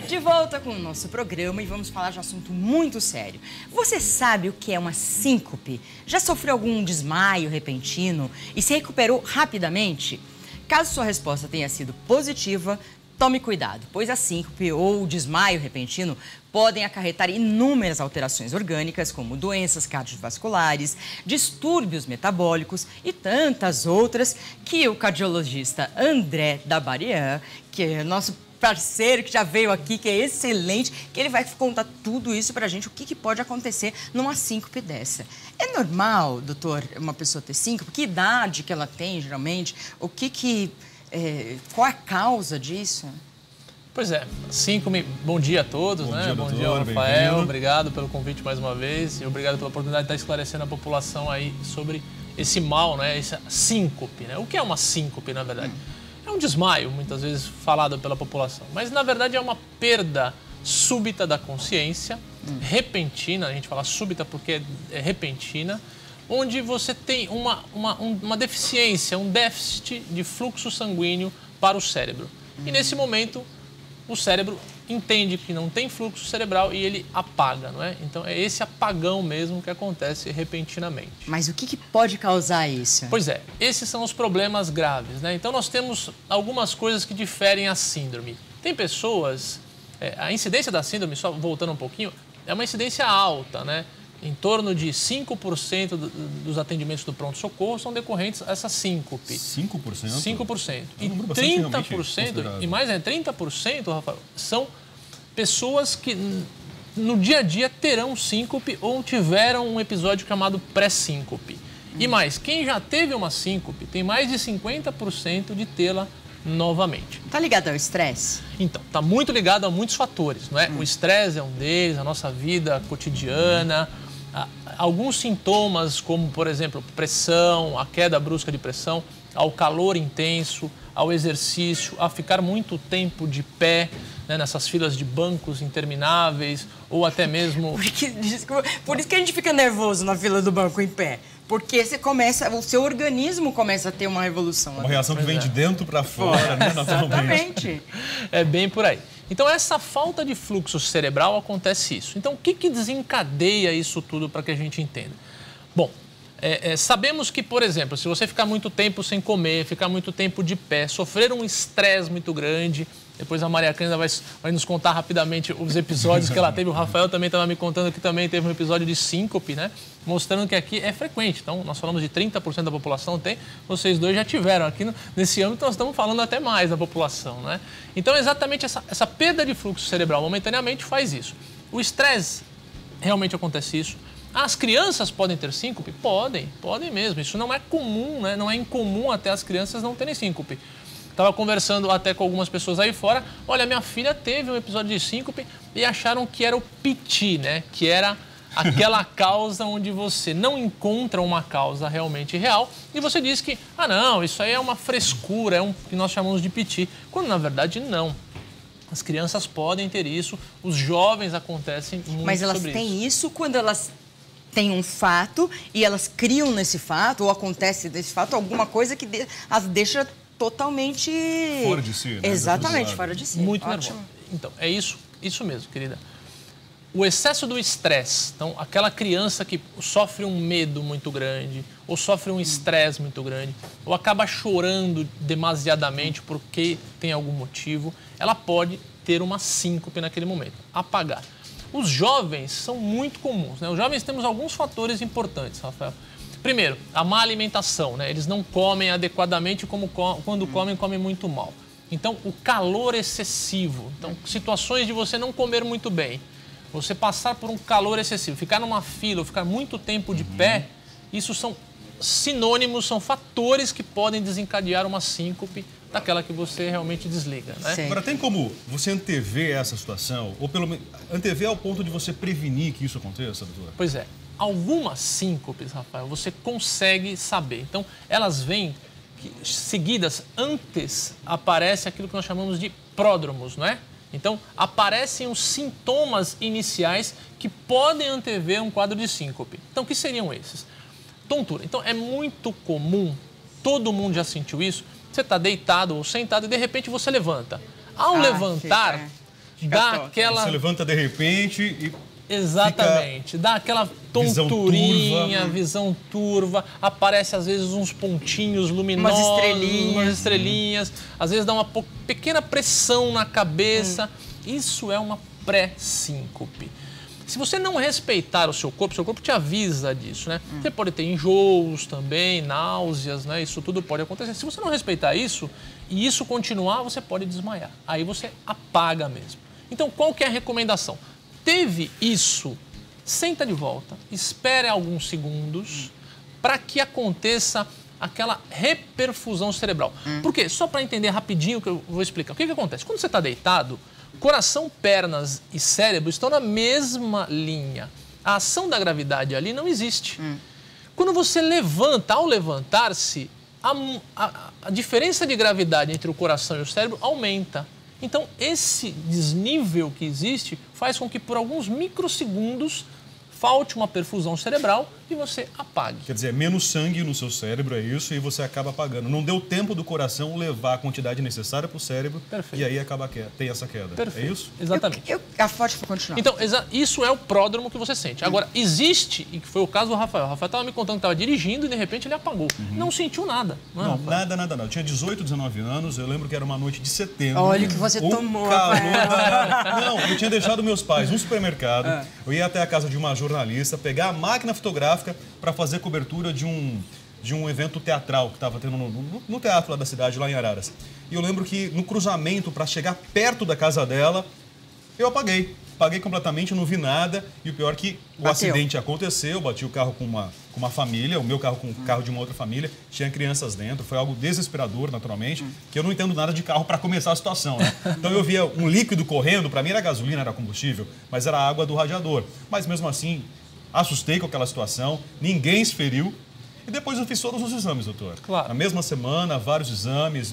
De volta com o nosso programa e vamos falar de um assunto muito sério. Você sabe o que é uma síncope? Já sofreu algum desmaio repentino e se recuperou rapidamente? Caso sua resposta tenha sido positiva, tome cuidado, pois a síncope ou o desmaio repentino podem acarretar inúmeras alterações orgânicas, como doenças cardiovasculares, distúrbios metabólicos e tantas outras que o cardiologista André Dabarian, que é nosso parceiro que já veio aqui, que é excelente, que ele vai contar tudo isso pra gente, o que pode acontecer numa síncope dessa. É normal, doutor, uma pessoa ter síncope? Que idade que ela tem, geralmente? Qual a causa disso? Pois é, síncope, bom dia a todos, Bom né? dia, Bom doutor, dia, Rafael, obrigado pelo convite mais uma vez e obrigado pela oportunidade de estar esclarecendo a população aí sobre esse mal, né? Essa síncope, né? O que é uma síncope, na verdade? É um desmaio, muitas vezes falado pela população, mas na verdade é uma perda súbita da consciência, repentina, a gente fala súbita porque é repentina, onde você tem uma deficiência, um déficit de fluxo sanguíneo para o cérebro. E nesse momento, o cérebro entende que não tem fluxo cerebral e ele apaga, não é? Então é esse apagão mesmo que acontece repentinamente. Mas o que pode causar isso? Pois é, esses são os problemas graves, né? Então nós temos algumas coisas que diferem a síndrome. Tem pessoas, a incidência da síndrome, só voltando um pouquinho, é uma incidência alta, né? Em torno de 5% dos atendimentos do pronto-socorro são decorrentes dessa síncope. 5%? 5%. É E um número bastante 30%, e mais 30%, Rafael, são pessoas que no dia a dia terão síncope ou tiveram um episódio chamado pré-síncope. E mais, quem já teve uma síncope tem mais de 50% de tê-la novamente. Tá ligado ao estresse? Então, está muito ligado a muitos fatores, não é? O estresse é um deles, a nossa vida cotidiana, alguns sintomas como, por exemplo, pressão, a queda brusca de pressão, ao calor intenso, ao exercício, a ficar muito tempo de pé, né, nessas filas de bancos intermináveis, ou até mesmo... Por isso que a gente fica nervoso na fila do banco em pé. Porque o seu organismo começa a ter uma revolução. Uma reação que vem de dentro para fora, né? Exatamente. É bem por aí. Então, essa falta de fluxo cerebral acontece isso. Então, o que desencadeia isso tudo para que a gente entenda? Bom, sabemos que, por exemplo, se você ficar muito tempo sem comer, ficar muito tempo de pé, sofrer um estresse muito grande... Depois a Maria Cândida vai nos contar rapidamente os episódios que ela teve. O Rafael também estava me contando que também teve um episódio de síncope, né? Mostrando que aqui é frequente. Então, nós falamos de 30% da população tem, vocês dois já tiveram. Aqui nesse âmbito, nós estamos falando até mais da população, né? Então, exatamente essa perda de fluxo cerebral momentaneamente faz isso. O estresse, realmente acontece isso. As crianças podem ter síncope? Podem mesmo. Isso não é comum, né? Não é incomum até as crianças não terem síncope. Estava conversando até com algumas pessoas aí fora. Olha, minha filha teve um episódio de síncope e acharam que era o piti, né? Que era aquela causa onde você não encontra uma causa realmente real e você diz que, não, isso aí é uma frescura, é um que nós chamamos de piti. Quando na verdade não. As crianças podem ter isso, os jovens acontecem muito sobre isso. Mas elas têm isso quando elas têm um fato e elas criam nesse fato ou acontece desse fato alguma coisa que as deixa totalmente... Fora de si, né? Exatamente, fora de si. Muito nervoso. Então, é isso mesmo, querida. O excesso do estresse, então, aquela criança que sofre um medo muito grande, ou sofre um estresse muito grande, ou acaba chorando demasiadamente porque tem algum motivo, ela pode ter uma síncope naquele momento, apagar. Os jovens são muito comuns, né? Os jovens temos alguns fatores importantes, Rafael. Primeiro, a má alimentação, né? Eles não comem adequadamente, quando comem muito mal. Então, o calor excessivo. Então, situações de você não comer muito bem, você passar por um calor excessivo, ficar numa fila, ou ficar muito tempo de pé, isso são sinônimos, são fatores que podem desencadear uma síncope daquela que você realmente desliga, né? Agora, tem como você antever essa situação? Ou pelo menos antever ao ponto de você prevenir que isso aconteça, doutora? Pois é. Algumas síncopes, Rafael, você consegue saber. Então, elas vêm seguidas, antes aparece aquilo que nós chamamos de pródromos, não é? Então, aparecem os sintomas iniciais que podem antever um quadro de síncope. Então, o que seriam esses? Tontura. Então, é muito comum, todo mundo já sentiu isso, você está deitado ou sentado e, de repente, você levanta. Ao levantar, dá aquela... Você levanta de repente e... Exatamente, dá aquela tonturinha, visão turva, aparece às vezes uns pontinhos luminosos, umas estrelinhas, às vezes dá uma pequena pressão na cabeça. Isso é uma pré-síncope. Se você não respeitar o seu corpo te avisa disso, né? Você pode ter enjoos também, náuseas, né? Isso tudo pode acontecer. Se você não respeitar isso e isso continuar, você pode desmaiar. Aí você apaga mesmo. Então, qual que é a recomendação? Teve isso, senta de volta, espere alguns segundos para que aconteça aquela reperfusão cerebral. Por quê? Só para entender rapidinho que eu vou explicar. O que acontece? Quando você está deitado, coração, pernas e cérebro estão na mesma linha. A ação da gravidade ali não existe. Quando você levanta, ao levantar-se, a diferença de gravidade entre o coração e o cérebro aumenta. Então, esse desnível que existe faz com que por alguns microsegundos falte uma perfusão cerebral e você apague. Quer dizer, menos sangue no seu cérebro, é isso, e você acaba apagando. Não deu tempo do coração levar a quantidade necessária para o cérebro. Perfeito. E aí acaba tem essa queda. Perfeito. É isso? Exatamente. A forte para continuar. Então, isso é o pródromo que você sente. Agora, existe, e que foi o caso do Rafael. O Rafael estava me contando que estava dirigindo e de repente ele apagou. Não sentiu nada. Não, nada. Eu tinha 18, 19 anos, eu lembro que era uma noite de setembro. Olha o que você tomou, Rafael. Não, eu tinha deixado meus pais no supermercado. Eu ia até a casa de uma jornalista, pegar a máquina fotográfica para fazer cobertura de um evento teatral que estava tendo no teatro lá da cidade, lá em Araras. E eu lembro que no cruzamento, para chegar perto da casa dela, eu apaguei. Apaguei completamente, não vi nada. E o pior é que o acidente aconteceu, bati o carro com uma família, o meu carro com o carro de uma outra família, tinha crianças dentro, foi algo desesperador, naturalmente, que eu não entendo nada de carro para começar a situação, né? Então eu via um líquido correndo, para mim era gasolina, era combustível, mas era a água do radiador. Mas mesmo assim, assustei com aquela situação, ninguém se feriu. E depois eu fiz todos os exames, doutor. Claro. Na mesma semana, vários exames,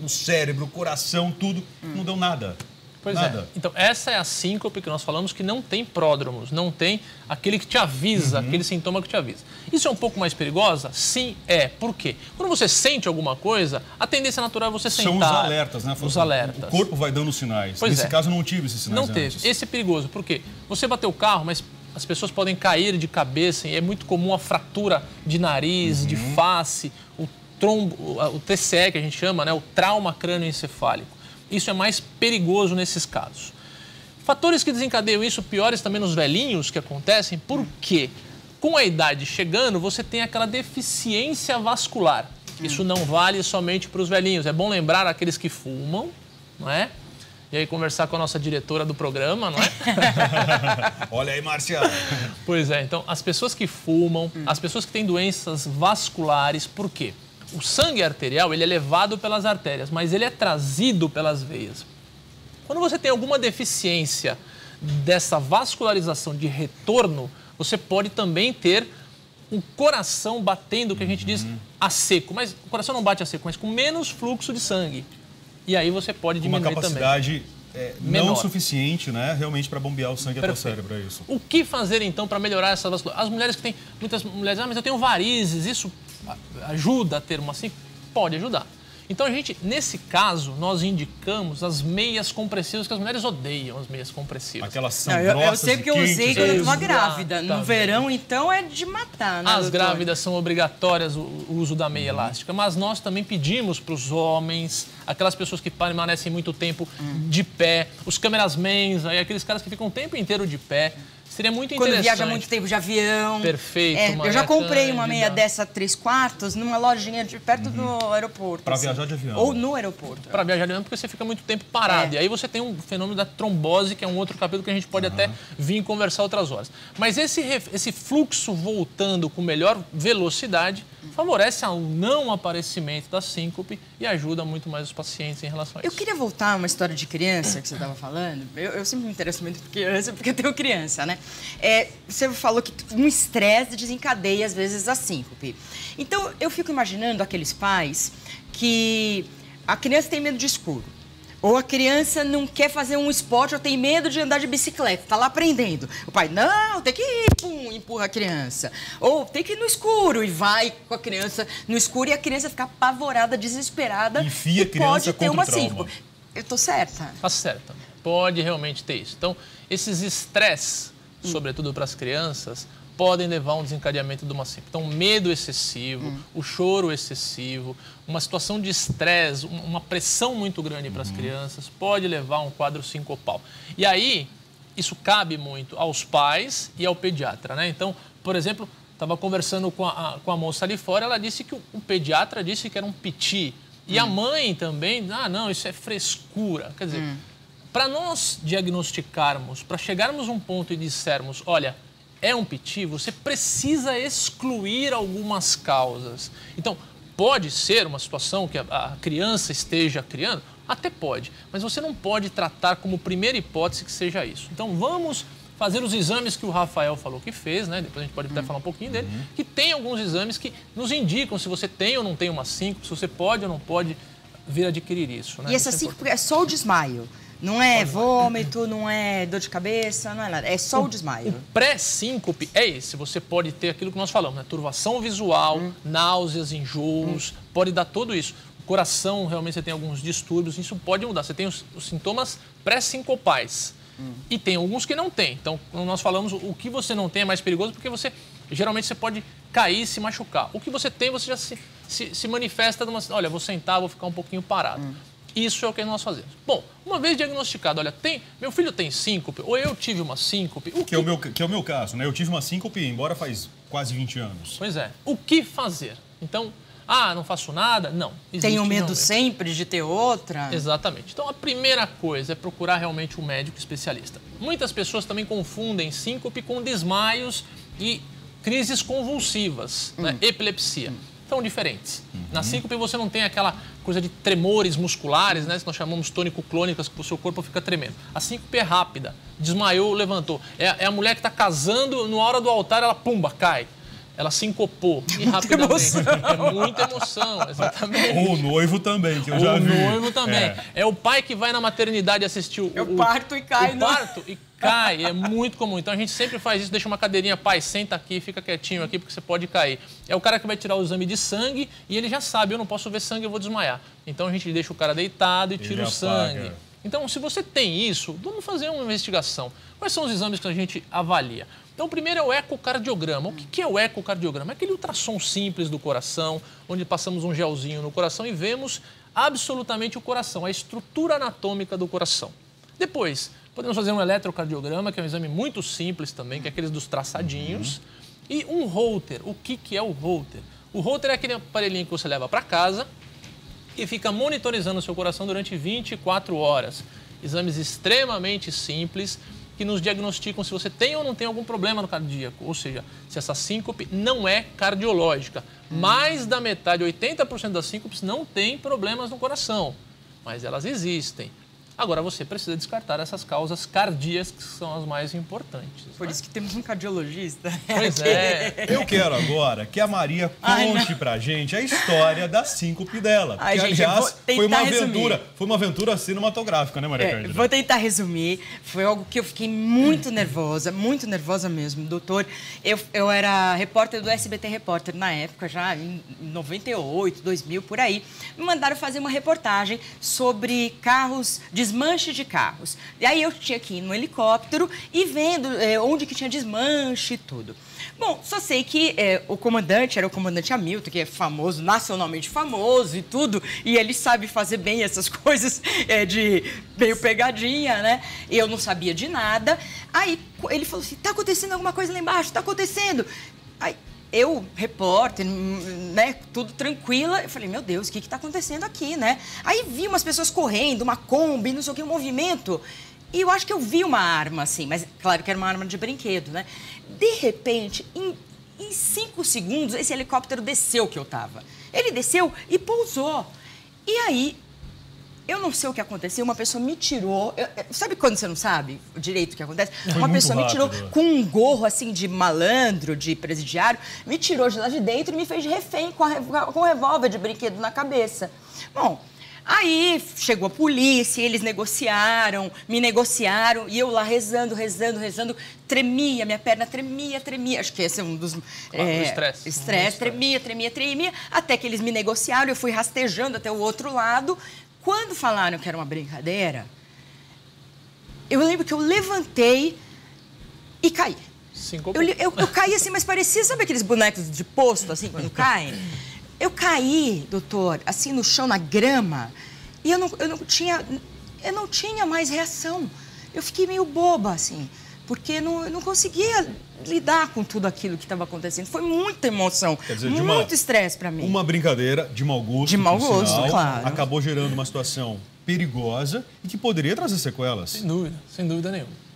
no cérebro, coração, tudo, não deu nada. Pois nada. é. Então, essa é a síncope que nós falamos que não tem pródromos, não tem aquele que te avisa, aquele sintoma que te avisa. Isso é um pouco mais perigosa? Sim, é. Por quê? Quando você sente alguma coisa, a tendência natural é você sentar. São os alertas, né? Os alertas. O corpo vai dando sinais. Pois Nesse caso, eu não tive esses sinais Não teve. antes. Esse é perigoso. Por quê? Você bateu o carro, mas as pessoas podem cair de cabeça e é muito comum a fratura de nariz, de face, o TCE, que a gente chama, né? O trauma crânioencefálico. Isso é mais perigoso nesses casos. Fatores que desencadeiam isso, piores também nos velhinhos que acontecem, por quê? Com a idade chegando, você tem aquela deficiência vascular. Isso não vale somente para os velhinhos. É bom lembrar aqueles que fumam, não é? E aí conversar com a nossa diretora do programa, não é? Olha aí, Márcia. Pois é, então as pessoas que fumam, as pessoas que têm doenças vasculares, por quê? O sangue arterial, ele é levado pelas artérias, mas ele é trazido pelas veias. Quando você tem alguma deficiência dessa vascularização de retorno, você pode também ter um coração batendo, que a gente diz, a seco. Mas o coração não bate a seco, mas com menos fluxo de sangue. E aí você pode diminuir também. Uma capacidade não suficiente, né, realmente para bombear o sangue até o cérebro, é isso. O que fazer, então, para melhorar essa vascularização? As mulheres que têm, muitas mulheres, mas eu tenho varizes, isso ajuda a ter uma síncope? Pode ajudar. Então, a gente, nesse caso, nós indicamos as meias compressivas, que as mulheres odeiam as meias compressivas. Aquelas são grossas. Eu sei que eu usei quando eu estava grávida. No Exatamente. verão, então, é de matar, né, As doutor? grávidas são obrigatórias o uso da meia elástica, mas nós também pedimos para os homens, aquelas pessoas que permanecem muito tempo de pé, os cameramans, aí aqueles caras que ficam o tempo inteiro de pé. Seria muito interessante. Quando viaja muito tempo de avião. Perfeito, eu já comprei uma meia dessa 3/4 numa lojinha perto do aeroporto. Para viajar de avião. Ou no aeroporto. Para viajar de avião, porque você fica muito tempo parado. E aí você tem um fenômeno da trombose, que é um outro capítulo que a gente pode até vir conversar outras horas. Mas esse fluxo voltando com melhor velocidade favorece ao não aparecimento da síncope e ajuda muito mais os pacientes em relação a isso. Eu queria voltar a uma história de criança que você estava falando. Eu sempre me interesso muito por criança, porque eu tenho criança, né? Você falou que um estresse desencadeia, às vezes, a síncope. Então, eu fico imaginando aqueles pais que a criança tem medo de escuro. Ou a criança não quer fazer um esporte ou tem medo de andar de bicicleta, está lá aprendendo. O pai, não, tem que ir, pum, empurra a criança. Ou tem que ir no escuro e vai com a criança no escuro e a criança fica apavorada, desesperada. Enfia a criança pode ter contra uma o trauma. síncope. Eu tô certa? Tá certa. Pode realmente ter isso. Então, esses estresses, sobretudo para as crianças, podem levar a um desencadeamento de uma síncrope. Então, medo excessivo, o choro excessivo, uma situação de estresse, uma pressão muito grande para as crianças, pode levar a um quadro sincopal. E aí, isso cabe muito aos pais e ao pediatra, né? Então, por exemplo, estava conversando com a moça ali fora, ela disse que o pediatra disse que era um piti. E a mãe também, não, isso é frescura. Quer dizer, para nós diagnosticarmos, para chegarmos a um ponto e dissermos, olha, é um piti, você precisa excluir algumas causas. Então, pode ser uma situação que a criança esteja criando? Até pode, mas você não pode tratar como primeira hipótese que seja isso. Então, vamos fazer os exames que o Rafael falou que fez, né? Depois a gente pode até falar um pouquinho dele, que tem alguns exames que nos indicam se você tem ou não tem uma síncope, se você pode ou não pode vir adquirir isso, né? E essa síncope é só o desmaio? Não é vômito, não é dor de cabeça, não é nada. É só o desmaio. O pré-síncope é esse. Você pode ter aquilo que nós falamos, né? Turvação visual, náuseas, enjoos, pode dar tudo isso. O coração, realmente, você tem alguns distúrbios, isso pode mudar. Você tem os sintomas pré-sincopais. E tem alguns que não tem. Então, nós falamos o que você não tem é mais perigoso, porque geralmente você pode cair e se machucar. O que você tem, você já se manifesta numa... Olha, vou sentar, vou ficar um pouquinho parado. Isso é o que nós fazemos. Bom, uma vez diagnosticado, olha, meu filho tem síncope, ou eu tive uma síncope... Que é o meu caso, né? Eu tive uma síncope, embora faz quase 20 anos. Pois é. O que fazer? Então, não faço nada? Não. Tenho medo sempre de ter outra? Exatamente. Então, a primeira coisa é procurar realmente um médico especialista. Muitas pessoas também confundem síncope com desmaios e crises convulsivas, né? Epilepsia. São diferentes. Na síncope você não tem aquela coisa de tremores musculares, né? Que nós chamamos tônico-clônicas, que o seu corpo fica tremendo. A síncope é rápida. Desmaiou, levantou. É a mulher que está casando, na hora do altar, ela, pumba, cai. Ela sincopou e rapidamente. Emoção. É muita emoção, exatamente. Ou o noivo também, que eu já vi. O noivo também. É o pai que vai na maternidade assistir o parto e cai. O parto e cai, é muito comum. Então a gente sempre faz isso, deixa uma cadeirinha, pai, senta aqui, fica quietinho aqui, porque você pode cair. É o cara que vai tirar o exame de sangue e ele já sabe, eu não posso ver sangue, eu vou desmaiar. Então a gente deixa o cara deitado e tira o sangue. Então, se você tem isso, vamos fazer uma investigação. Quais são os exames que a gente avalia? Então, o primeiro é o ecocardiograma. O que é o ecocardiograma? É aquele ultrassom simples do coração, onde passamos um gelzinho no coração e vemos absolutamente o coração, a estrutura anatômica do coração. Depois, podemos fazer um eletrocardiograma, que é um exame muito simples também, que é aqueles dos traçadinhos. E um Holter. O que é o Holter? O Holter é aquele aparelhinho que você leva para casa e fica monitorizando o seu coração durante 24 horas. Exames extremamente simples que nos diagnosticam se você tem ou não tem algum problema no cardíaco, ou seja, se essa síncope não é cardiológica. Mais da metade, 80% das síncopes não tem problemas no coração, mas elas existem. Agora, você precisa descartar essas causas cardíacas, que são as mais importantes. Por isso que temos um cardiologista. Pois é. Eu quero agora que a Maria conte pra gente a história da síncope dela. Que, gente, aliás, foi uma aventura cinematográfica, né, Maria Cândida? Vou tentar resumir. Foi algo que eu fiquei muito nervosa mesmo, doutor. Eu era repórter do SBT Repórter na época, já em 98, 2000, por aí. Me mandaram fazer uma reportagem sobre desmanche de carros. E aí eu tinha que ir no helicóptero e vendo onde que tinha desmanche e tudo. Bom, só sei que o comandante era o comandante Hamilton, que é famoso, nacionalmente famoso e tudo, e ele sabe fazer bem essas coisas de meio pegadinha, né? E eu não sabia de nada. Aí ele falou assim, tá acontecendo alguma coisa lá embaixo, tá acontecendo. Aí eu, repórter, né, tudo tranquila, eu falei, meu Deus, o que está acontecendo aqui, né? Aí vi umas pessoas correndo, uma Kombi, não sei o que, um movimento, e eu acho que eu vi uma arma, assim, mas claro que era uma arma de brinquedo, né? De repente, em 5 segundos, esse helicóptero desceu que eu tava. Ele desceu e pousou. E aí, eu não sei o que aconteceu, uma pessoa me tirou... sabe quando você não sabe direito o que acontece? Uma pessoa me tirou com um gorro, assim, de malandro, de presidiário, me tirou de lá de dentro e me fez de refém com um revólver de brinquedo na cabeça. Bom, aí chegou a polícia, eles me negociaram, e eu lá rezando, tremia, minha perna tremia. Acho que esse é um dos... Estresse, tremia, até que eles me negociaram, eu fui rastejando até o outro lado. Quando falaram que era uma brincadeira, eu lembro que eu levantei e caí. Eu caí assim, mas parecia, sabe aqueles bonecos de posto, assim, quando caem? Eu caí, doutor, assim, no chão, na grama, e eu não tinha mais reação. Eu fiquei meio boba, assim, porque eu não conseguia lidar com tudo aquilo que estava acontecendo. Foi muita emoção, quer dizer, muito estresse para mim. Uma brincadeira de mau gosto, claro. Acabou gerando uma situação perigosa e que poderia trazer sequelas. Sem dúvida nenhuma.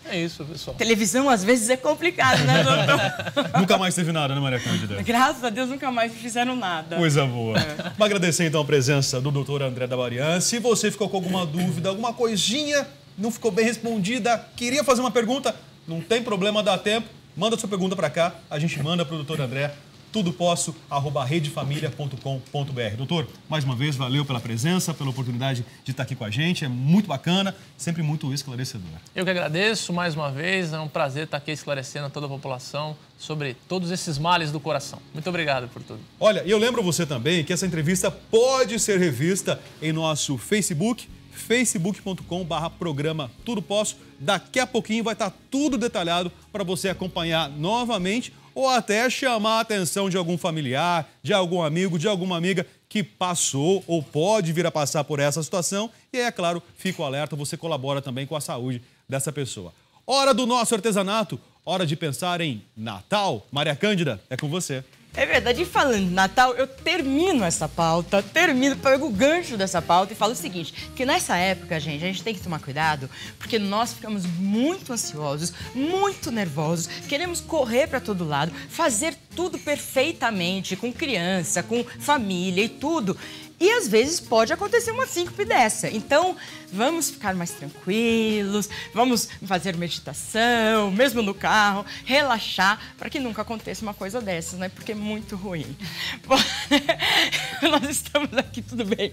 É isso, pessoal. Televisão, às vezes, é complicado, né, doutor? Nunca mais teve nada, né, Maria Cândida? Graças a Deus, nunca mais fizeram nada. Coisa boa. Vou agradecer, então, a presença do doutor André Dabarian. Se você ficou com alguma dúvida, alguma coisinha, não ficou bem respondida, queria fazer uma pergunta, não tem problema, dá tempo, manda sua pergunta para cá, a gente manda para o doutor André, tudoposso@redefamilia.com.br. Doutor, mais uma vez, valeu pela presença, pela oportunidade de estar aqui com a gente. É muito bacana, sempre muito esclarecedor. Eu que agradeço mais uma vez. É um prazer estar aqui esclarecendo a toda a população sobre todos esses males do coração. Muito obrigado por tudo. Olha, e eu lembro você também que essa entrevista pode ser revista em nosso Facebook, facebook.com/programa Tudo Posso. Daqui a pouquinho vai estar tudo detalhado para você acompanhar novamente ou até chamar a atenção de algum familiar, de algum amigo, de alguma amiga que passou ou pode vir a passar por essa situação. E aí, é claro, fica o alerta, você colabora também com a saúde dessa pessoa. Hora do nosso artesanato, hora de pensar em Natal. Maria Cândida, é com você. É verdade, e falando de Natal, eu termino essa pauta, pego o gancho dessa pauta e falo o seguinte, que nessa época, gente, a gente tem que tomar cuidado, porque nós ficamos muito ansiosos, muito nervosos, queremos correr para todo lado, fazer tudo perfeitamente, com criança, com família e tudo. E às vezes pode acontecer uma síncope dessa. Então, vamos ficar mais tranquilos, vamos fazer meditação, mesmo no carro, relaxar, para que nunca aconteça uma coisa dessas, né? Porque é muito ruim. Bom, nós estamos aqui, tudo bem?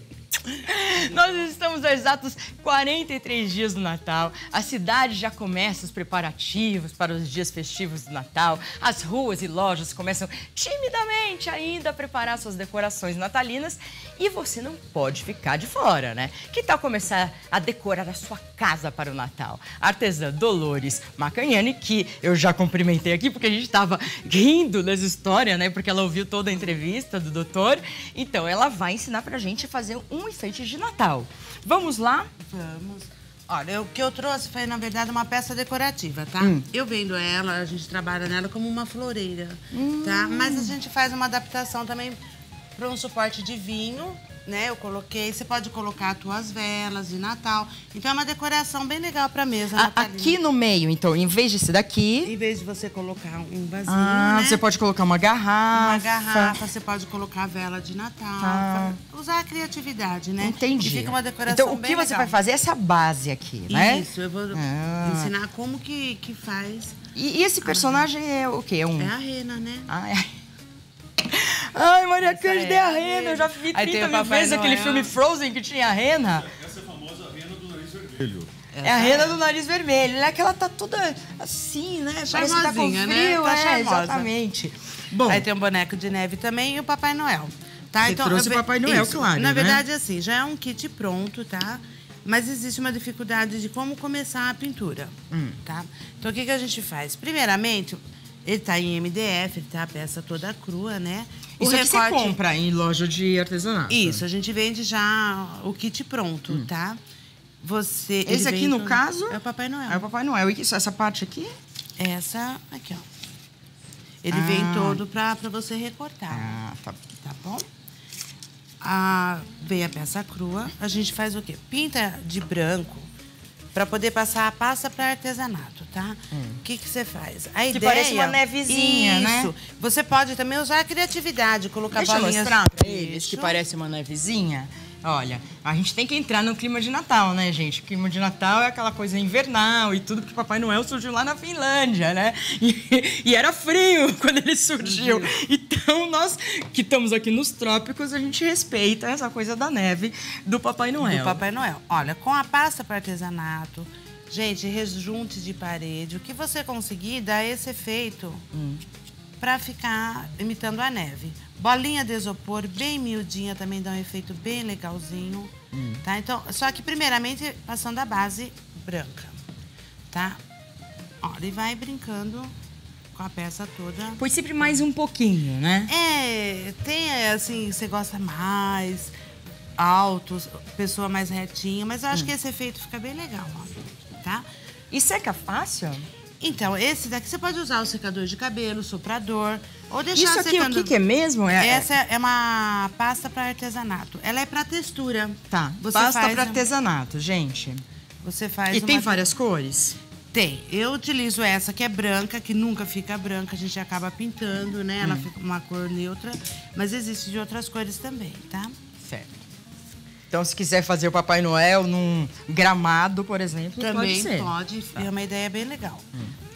Nós estamos há exatos 43 dias do Natal. A cidade já começa os preparativos para os dias festivos do Natal. As ruas e lojas começam timidamente ainda a preparar suas decorações natalinas. E você não pode ficar de fora, né? Que tal começar a decorar a sua casa para o Natal? A artesã Dolores Macagnani, que eu já cumprimentei aqui, porque a gente estava rindo dessa história, né? Porque ela ouviu toda a entrevista do doutor. Então, ela vai ensinar pra gente a fazer um enfeite de Natal. Vamos lá? Vamos. Olha, o que eu trouxe foi, na verdade, uma peça decorativa, tá? Eu vendo ela, a gente trabalha nela como uma floreira, tá? Mas a gente faz uma adaptação também para um suporte de vinho, né? Eu coloquei, você pode colocar as tuas velas de Natal. Então é uma decoração bem legal para mesa natalina. Aqui no meio, então, em vez de ser daqui... Em vez de você colocar um vasinho, né? Você pode colocar uma garrafa. Uma garrafa, você pode colocar a vela de Natal. Usar a criatividade, né? Entendi. E fica uma decoração então, o que bem você legal. vai fazer é essa base aqui, né? Isso, eu vou ensinar como que faz. E esse personagem é o quê? É a rena, né? Ai, Maria Cândida é a rena. Eu já vi 30 mil vezes aquele filme Frozen que tinha a rena. Essa é a famosa rena do nariz vermelho. É a rena do nariz vermelho. É que ela tá toda assim, né? Parece que tá com frio, né? Tá charmosa. Exatamente. Bom, aí tem um boneco de neve também e o Papai Noel. Tá? Você trouxe o Papai Noel, claro, Na né? verdade, assim, já é um kit pronto, tá? Mas existe uma dificuldade de como começar a pintura, tá? Então, o que a gente faz? Primeiramente, ele tá em MDF, ele tá a peça toda crua, né? Isso aqui você compra em loja de artesanato. Isso, a gente vende já o kit pronto, tá? Esse aqui, no caso... É o Papai Noel. É o Papai Noel. E essa parte aqui? Essa aqui, ó. Ele vem todo pra você recortar. Tá bom? Vem a peça crua. A gente faz o quê? Pinta de branco para poder passar a pasta para artesanato, tá? O que você faz? A ideia... parece uma nevezinha, né? Isso. Você pode também usar a criatividade, colocar bolinhas... Deixa eu mostrar para eles que parece uma nevezinha. Olha, a gente tem que entrar no clima de Natal, né, gente? O clima de Natal é aquela coisa invernal e tudo, porque Papai Noel surgiu lá na Finlândia, né? E era frio quando ele surgiu. Então, nós que estamos aqui nos trópicos, a gente respeita essa coisa da neve do Papai Noel. Do Papai Noel. Olha, com a pasta para artesanato, gente, rejunte de parede, o que você conseguir dá esse efeito para ficar imitando a neve. Bolinha de isopor, bem miudinha, também dá um efeito bem legalzinho, tá? Então, só que primeiramente passando a base branca. tá? Ó, ele vai brincando com a peça toda. Põe sempre mais um pouquinho, né? Tem assim, você gosta mais, alto, pessoa mais retinha, mas eu acho que esse efeito fica bem legal, ó, tá? E seca fácil? Então, esse daqui você pode usar o secador de cabelo, soprador, ou deixar Isso aqui, secando. o que é mesmo? Essa é uma pasta para artesanato. Ela é para textura. Tá, Você pasta faz para artesanato, gente. Você faz E tem várias cores? Tem. Eu utilizo essa que é branca, que nunca fica branca, a gente acaba pintando, né? Ela fica uma cor neutra, mas existe de outras cores também, tá? Certo. Então, se quiser fazer o Papai Noel num gramado, por exemplo, Também pode ser. pode. É uma ideia bem legal.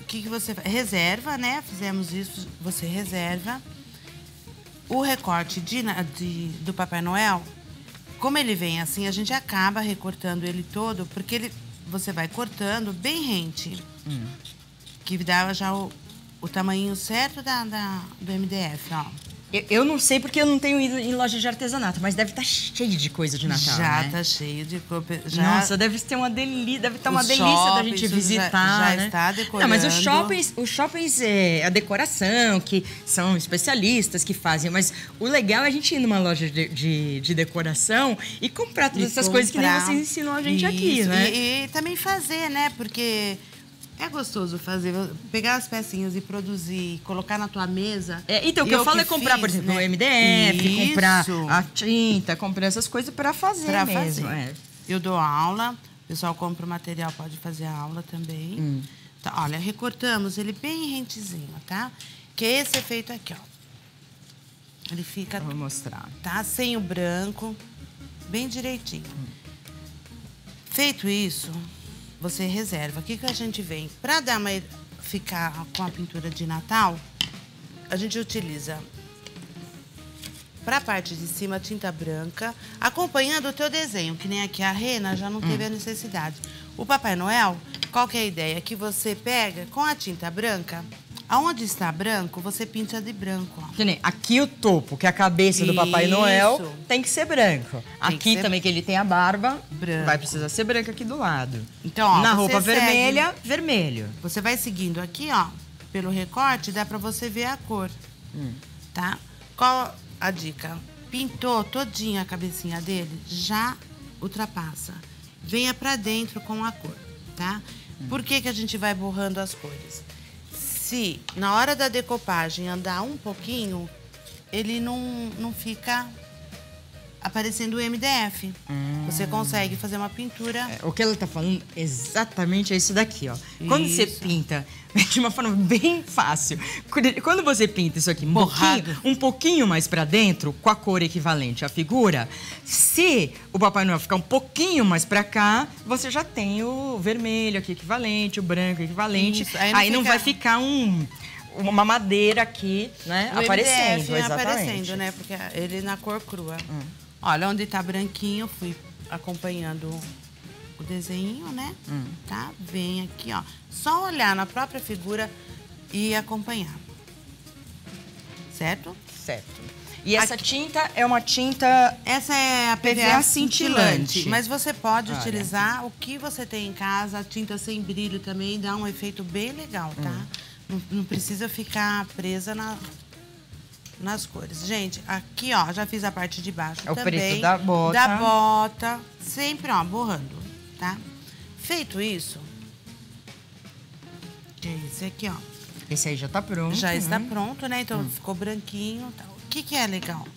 O que você faz? Reserva, né? Fizemos isso, você reserva. O recorte do Papai Noel, como ele vem assim, a gente acaba recortando ele todo, porque você vai cortando bem rente. Que dá já o tamanho certo do MDF, ó. Eu não sei porque eu não tenho ido em loja de artesanato, mas deve estar cheio de coisa de Natal, Já né? tá cheio de cor. Nossa, deve ter uma delícia, deve estar uma Os delícia da gente shoppings visitar, já né? está decorando. Não, mas os shoppings a decoração, que são especialistas que fazem, mas o legal é a gente ir numa loja de decoração e comprar todas essas coisas que nem você ensinou a gente aqui, né? E também fazer, né? Porque é gostoso fazer, pegar as pecinhas e produzir, colocar na tua mesa. Então, o que eu falo é comprar, por exemplo, o MDF, comprar a tinta, comprar essas coisas para fazer mesmo. Eu dou aula, o pessoal compra o material, pode fazer a aula também. Tá, olha, recortamos ele bem rentezinho, tá? Que é esse efeito aqui, ó. Ele fica... Vou mostrar. Tá? Sem o branco, bem direitinho. Feito isso, você reserva. O que a gente vem? Para ficar com a pintura de Natal, a gente utiliza para a parte de cima tinta branca, acompanhando o teu desenho, que nem aqui a Rena já não teve a necessidade. O Papai Noel, qual que é a ideia? Que você pega com a tinta branca, aonde está branco, você pinta de branco. Ó. Que nem aqui o topo, que é a cabeça do Papai Noel, tem que ser branco. Aqui também, que ele tem a barba, vai precisar ser branco aqui do lado. Então, ó, na roupa vermelha, vermelho. Você vai seguindo aqui, ó, pelo recorte, dá pra você ver a cor, tá? Qual a dica? Pintou todinha a cabecinha dele, já ultrapassa. Venha pra dentro com a cor, tá? Por que a gente vai borrando as cores? Se na hora da decopagem andar um pouquinho, ele não fica aparecendo o MDF. Você consegue fazer uma pintura... O que ela tá falando exatamente é isso daqui, ó. Quando você pinta de uma forma bem fácil, quando você pinta isso aqui um pouquinho mais pra dentro, com a cor equivalente à figura, se o Papai Noel ficar um pouquinho mais pra cá, você já tem o vermelho aqui equivalente, o branco equivalente. Isso, aí não vai ficar uma madeira aqui, né, aparecendo. MDF aparecendo, né, porque ele na cor crua. Olha, onde tá branquinho, fui acompanhando o desenho, né? Tá? Vem aqui, ó. Só olhar na própria figura e acompanhar. Certo? Certo. E essa tinta é uma tinta... Essa é a PVA cintilante. Mas você pode utilizar o que você tem em casa. A tinta sem brilho também dá um efeito bem legal, tá? Não precisa ficar presa nas cores. Gente, aqui, ó, já fiz a parte de baixo também. O preto da bota. Da bota. Sempre, ó, borrando, tá? Feito isso, que é esse aqui, ó. Esse aí já tá pronto. Já está pronto, né? Então, ficou branquinho. Tá. O que é legal?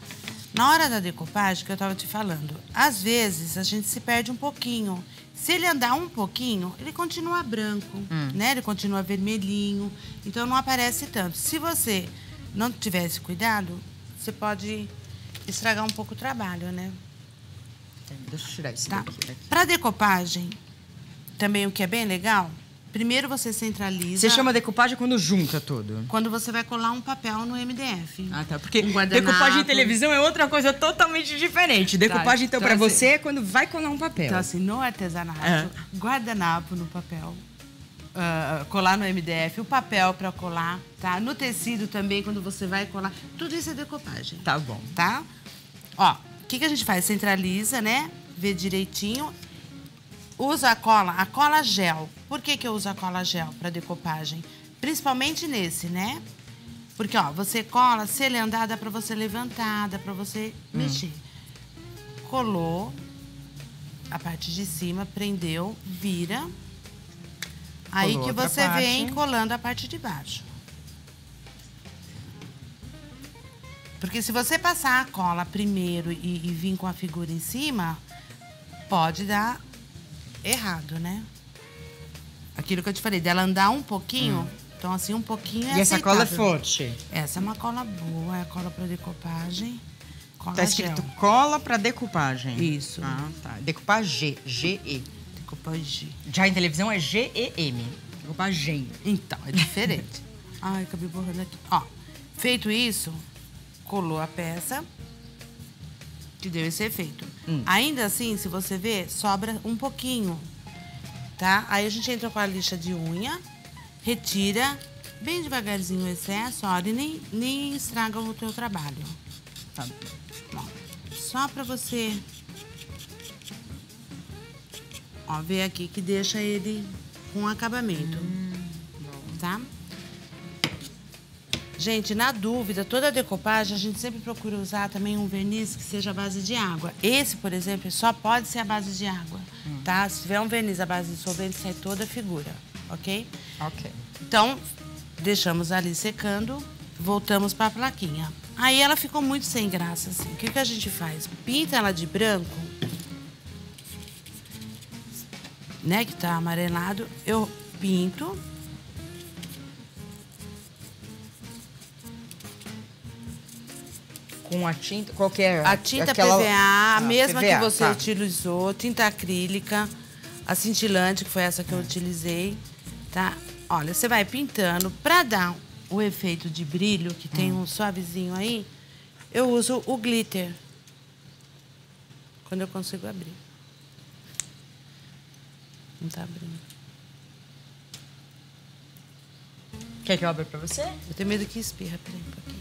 Na hora da decopagem, que eu tava te falando, às vezes a gente se perde um pouquinho. Se ele andar um pouquinho, ele continua branco, né? Ele continua vermelhinho. Então, não aparece tanto. Se você não tiver esse cuidado, você pode estragar um pouco o trabalho, né? Deixa eu tirar isso daqui. Para decopagem, também o que é bem legal, primeiro você centraliza... Você chama decopagem quando junta tudo? Quando você vai colar um papel no MDF. Ah, tá. Porque decopagem em televisão é outra coisa totalmente diferente. Decopagem, então, para você é quando vai colar um papel. Então, assim, no artesanato, guardanapo no papel, colar no MDF, o papel para colar, tá? No tecido também, quando você vai colar, tudo isso é decopagem. Tá bom. Tá? Ó, o que a gente faz? Centraliza, né? Vê direitinho. uso a cola gel. Por que eu uso a cola gel para decopagem? Principalmente nesse, né? Porque, ó, você cola, se ele andar, dá pra você levantar, dá pra você mexer. Colou a parte de cima, prendeu, vira. Aí que você vem colando a parte de baixo. Porque se você passar a cola primeiro e vir com a figura em cima, pode dar errado, né? Aquilo que eu te falei, dela andar um pouquinho, então assim, um pouquinho é E essa cola é aceitável. forte? Essa é uma cola boa, é cola para decopagem. Cola Tá escrito gel. cola pra decupagem. Isso. Ah, tá. Decupagem, G-E. Decopagem. Já em televisão é G-E-M. Decupagem. Então, é diferente. Ai, acabei borrando aqui. Ó, feito isso, colou a peça, que deu esse efeito. Ainda assim, se você ver, sobra um pouquinho, tá? Aí a gente entra com a lixa de unha, retira bem devagarzinho o excesso, olha, e nem estraga o teu trabalho. Tá. Ó, só pra você, ó, ver aqui que deixa ele com acabamento, tá? Gente, na dúvida, toda a decopagem, a gente sempre procura usar também um verniz que seja à base de água. Esse, por exemplo, só pode ser à base de água, tá? Se tiver um verniz à base de solvente, sai toda a figura, ok? Ok. Então, deixamos ali secando, voltamos para a plaquinha. Aí ela ficou muito sem graça, assim. O que a gente faz? Pinta ela de branco, né, que tá amarelado. Eu pinto. Com a tinta, qual que é? A tinta Aquela... PVA, a mesma PVA, que você tá. utilizou, tinta acrílica, a cintilante, que foi essa que eu utilizei, tá? Olha, você vai pintando. Pra dar o efeito de brilho, que tem um suavezinho aí, eu uso o glitter. Quando eu consigo abrir. Não tá abrindo. Quer que eu abra pra você? Eu tenho medo que espirra, peraí um pouquinho.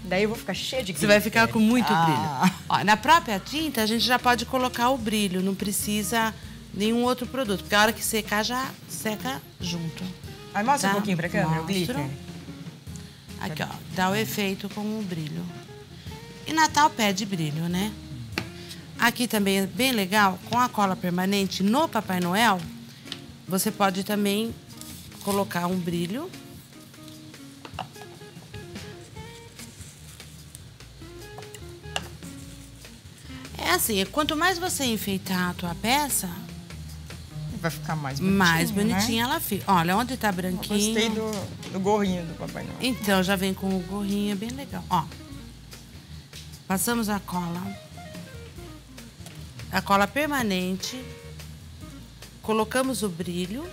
Daí eu vou ficar cheia de Você vai ficar com muito Ah. brilho. Ó, na própria tinta, a gente já pode colocar o brilho, não precisa nenhum outro produto, porque a hora que secar, já seca junto. Aí mostra Tá? um pouquinho pra câmera, o Mostro. glitter. Aqui, ó, dá o efeito com o brilho. E Natal pede brilho, né? Aqui também é bem legal, com a cola permanente no Papai Noel, você pode também colocar um brilho. É assim, quanto mais você enfeitar a tua peça, Vai ficar mais bonitinho, mais né? bonitinha ela fica. Olha, onde tá Eu branquinho. gostei do gorrinho do Papai Noel. Então, já vem com o gorrinho, é bem legal. Ó, passamos a cola permanente, colocamos o brilho.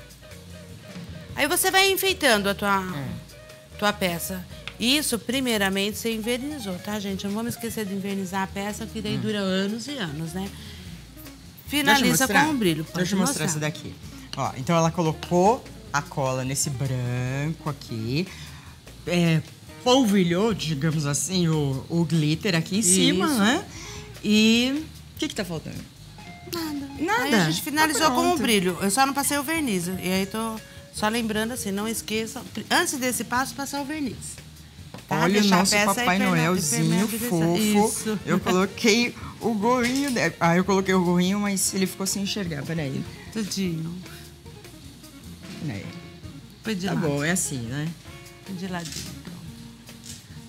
Aí você vai enfeitando a tua peça. Isso, primeiramente, você invernizou, tá, gente? Não vamos esquecer de invernizar a peça, que daí dura anos e anos, né? Finaliza com um brilho. Pode Deixa eu mostrar essa daqui. Ó, então ela colocou a cola nesse branco aqui. Polvilhou, digamos assim, o glitter aqui em cima, Isso. né? E o que tá faltando? Nada. Aí a gente finalizou Tá com o pronto. brilho. Eu só não passei o verniz. E aí tô só lembrando assim, não esqueçam. Antes desse passo, passar o verniz. Tá? Olha o Deixar a nosso peça Papai Noelzinho fofo. Isso. Eu coloquei o gorrinho dele. Ah, eu coloquei o gorrinho, mas ele ficou sem enxergar. Peraí. Tudinho. Peraí. Foi de Tá lado. bom, é assim, né? Foi de ladinho.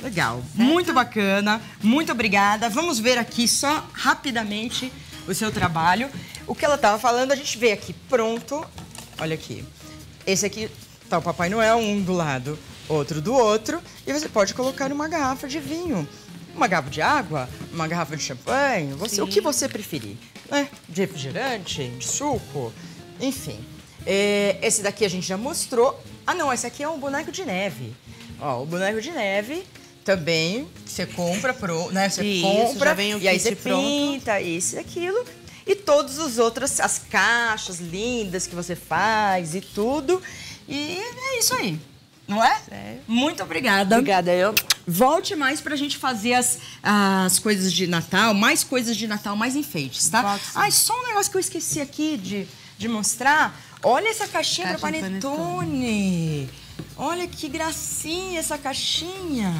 Legal, muito bacana, muito obrigada. Vamos ver aqui só rapidamente o seu trabalho. O que ela estava falando, a gente vê aqui pronto. Olha aqui. Esse aqui tá o Papai Noel, um do lado, outro do outro. E você pode colocar uma garrafa de vinho, uma garrafa de água, uma garrafa de champanhe, o que você preferir. Né? De refrigerante, de suco, enfim. Esse daqui a gente já mostrou. Ah, não, esse aqui é um boneco de neve. Ó, o boneco de neve também você compra, né? Você Isso, compra já vem o e aí kit você pronto. pinta isso e aquilo. E todas as outras, as caixas lindas que você faz e tudo. E é isso aí, não é? Sério? Muito obrigada. Obrigada, eu. Volte mais pra gente fazer as coisas de Natal, mais coisas de Natal, mais enfeites, tá? Pode sim. Ai, só um negócio que eu esqueci aqui de mostrar. Olha essa caixinha para Caixa panetone. Olha que gracinha essa caixinha.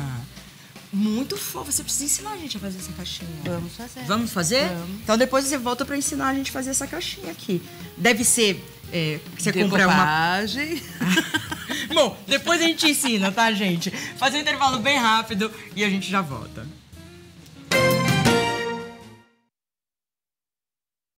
Muito fofa. Você precisa ensinar a gente a fazer essa caixinha. Vamos fazer. Vamos fazer? Vamos. Então depois você volta para ensinar a gente a fazer essa caixinha aqui. Deve ser... você compra uma... Decopagem. Bom, depois a gente ensina, tá, gente? Fazer um intervalo bem rápido e a gente já volta.